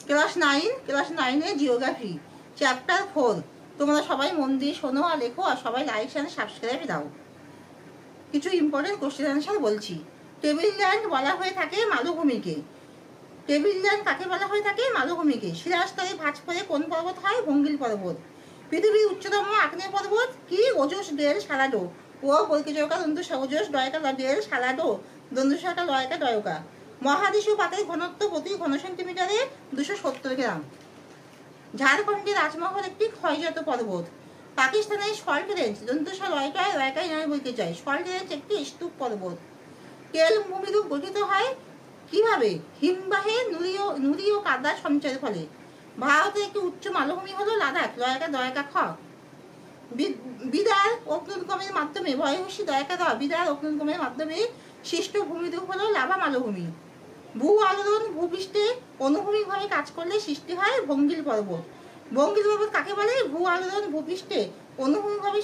Class 9 geography chapter 4। তোমরা সবাই মন দিয়ে শোনো আর লেখো, আর সবাই লাইক চ্যানেল সাবস্ক্রাইব দাও। কিছু ইম্পর্টেন্ট কোশ্চেন আনসার বলছি। টেবিল ল্যান্ড বলা হয়ে থাকে মালভূমিকে। টেবিল ল্যান্ড কাকে বলা হয়ে থাকে? মালভূমিকে। শিলাস্তরে ভাঁজ পড়ে কোন পর্বত হয়? ভঙ্গিল পর্বত। পৃথিবীর উচ্চতম আগ্নেয় পর্বত কি? ওজস ডেল সালাডো। ও বৈকিজয়কা দন্তসা ওজস ডয়কা ডেল সালাডো দন্তসাকা লয়কা ডয়কা। মহাদেশীয় পাতের ঘনত্ব প্রতি ঘন সেন্টিমিটারে 270 গ্রাম। ঝাড়খণ্ডের রাজমহল একটি ক্ষয়জাত পর্বত। পাকিস্তানের সল্ট রেঞ্জ দন্তসা লয়কায় লয়কায় নয় বলতে চাই। সল্ট রেঞ্জ একটি স্তূপ পর্বত। তেল ভূমিরূপ গঠিত হয় কিভাবে? হিমবাহে নুড়ি ও কাদা সঞ্চয়ের ফলে। ভারতের একটি উচ্চ মালভূমি হলো লাদাখ লয়কা দয়কা খ। বিদার অগ্নুদ্গমের মাধ্যমে ভয়হসী দয়কা দ বিদার অগ্নুদ্গমের মাধ্যমে সৃষ্ট ভূমিরূপ হলো লাভা মালভূমি। ভূ আলোড়ন ভূপৃষ্ঠে অনুভূমিকভাবে কাজ করলে সৃষ্টি হয় ভঙ্গিল পর্বত। ভঙ্গিল পর্বত কাকে বলে? ভূ আলোড়ন ভূপৃষ্ঠে অনুভূমিকভাবে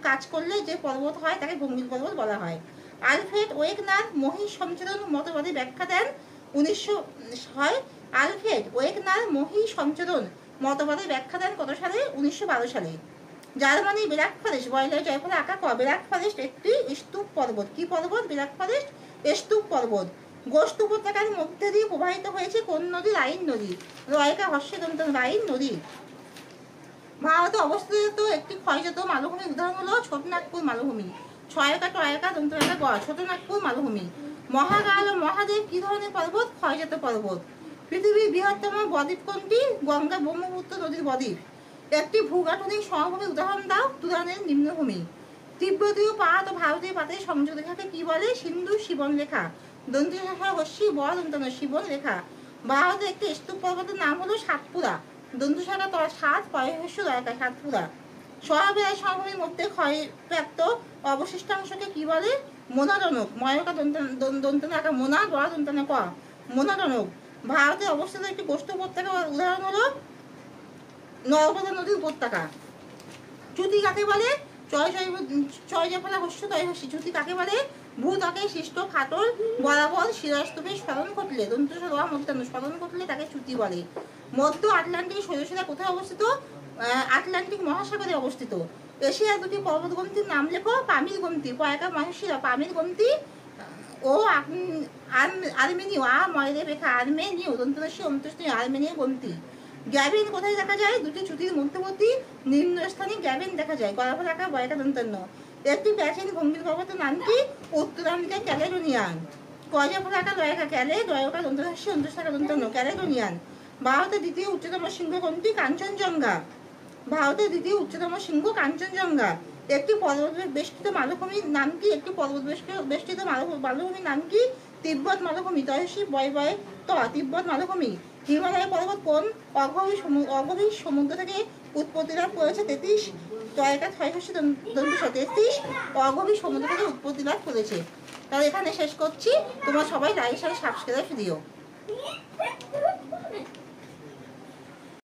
কাজ করলে যে পর্বত হয় তাকে ভঙ্গিল পর্বত বলা হয়। আলফ্রেড ওয়েগনার মহিষ সঞ্চরণ মতবাদী ব্যাখ্যা দেন 1900। আলফ্রেড ওয়েগনার মহিষ সঞ্চরণ মতবাদী ব্যাখ্যা দেন কত সালে? 1912 সালে। জার্মানি ব্ল্যাক ফরেস্ট বয়লার জয়ফলে আঁকা ক। ব্ল্যাক ফরেস্ট একটি স্তূপ পর্বত। কি পর্বত? ব্ল্যাক ফরেস্ট স্তূপ পর্বত। গোস্ত উপত্যকার মধ্যে দিয়ে প্রবাহিত হয়েছে কোন নদী? রাইন নদী লয়কা হস্যে দন্ত রাইন নদী। ভারতে অবস্থিত একটি ক্ষয়জাত মালভূমির উদাহরণ হলো ছোটনাগপুর মালভূমি। ছয়কা টয়কা দন্তরেখা গ ছোটনাগপুর মালভূমি। মহাকাল ও মহাদেব কি ধরনের পর্বত? ক্ষয়জাত পর্বত। পৃথিবীর বৃহত্তম বদ্বীপ কোনটি? গঙ্গা ব্রহ্মপুত্র নদীর বদ্বীপ। একটি ভূগাঠনিক সমভূমির উদাহরণ দাও। তুরানের নিম্নভূমি। তিব্বতীয় পাহাড় ও ভারতীয় পাতের সংযোগ রেখাকে কি বলে? সিন্ধু শিবন রেখা দন্তরেখা হস্যি ব দন্তন শিবন রেখা। ভারতের একটি স্তূপ পর্বতের নাম হলো সাতপুরা দন্তশাখা তর সাত পয়হস্য দয়কা সাতপুরা। সহাবেলায় সমভূমির মধ্যে ক্ষয়প্রাপ্ত অবশিষ্টাংশকে কি বলে? মোনারণক ময়কা দন্তনাকা মোনা দ দন্তনা ক মোনারণক। ভারতে অবস্থিত একটি গোস্ত উপত্যকার উদাহরণ হলো নর্মদা নদীর উপত্যকা। চ্যুতি কাকে বলে? চয় জফলা হস্য তয় হস্যি। চ্যুতি কাকে বলে? ভূত্বকে সৃষ্ট ফাটল বরাবর শিলাস্তূপে স্মরণ ঘটলে স্মরণ ঘটলে তাকে চ্যুতি বলে। মধ্য আটলান্টিক শৈলশিরা কোথায় অবস্থিত? আটলান্টিক মহাসাগরে অবস্থিত। এশিয়ার দুটি পর্বত গ্রন্থির নাম লেখো। পামির গ্রন্থি পয়কা মহেশিরা পামির গ্রন্থি ও আর্মেনীয় আ ময়রে রেখা আর্মেনীয় দন্তরাশি অন্তস্থীয় আর্মেনীয় গ্রন্থি। গ্যাবিন কোথায় দেখা যায়? দুটি চ্যুতির মধ্যবর্তী নিম্নস্থানে গ্যাবিন দেখা যায়। গলাফল আঁকা বয়কা দন্তন্য। একটি প্রাচীন ভঙ্গিল পর্বতের নাম কি? উত্তর আমেরিকার ক্যালেডোনিয়ান। কয়জাফল আঁকা লয়কা ক্যালে দয়কা দন্তরাশি অন্তঃশাখা দন্তন্য ক্যালেডোনিয়ান। ভারতের দ্বিতীয় উচ্চতম শৃঙ্গ কোনটি? কাঞ্চনজঙ্ঘা। ভারতের দ্বিতীয় উচ্চতম শৃঙ্গ কাঞ্চনজঙ্ঘা। একটি পর্বত বেষ্টিত মালভূমির নাম কি? একটি পর্বত বেষ্টিত মালভূমির নাম কি? তিব্বত মালভূমি তয়সী বয় বয় ত তিব্বত মালভূমি। হিমালয় পর্বত কোন অগভীর সমুদ্র থেকে উৎপত্তি লাভ করেছে? 33 তয়কা 33 অগভীর সমুদ্র থেকে উৎপত্তি লাভ করেছে। তাহলে এখানে শেষ করছি। তোমরা সবাই লাইক শেয়ার সাবস্ক্রাইব দিও।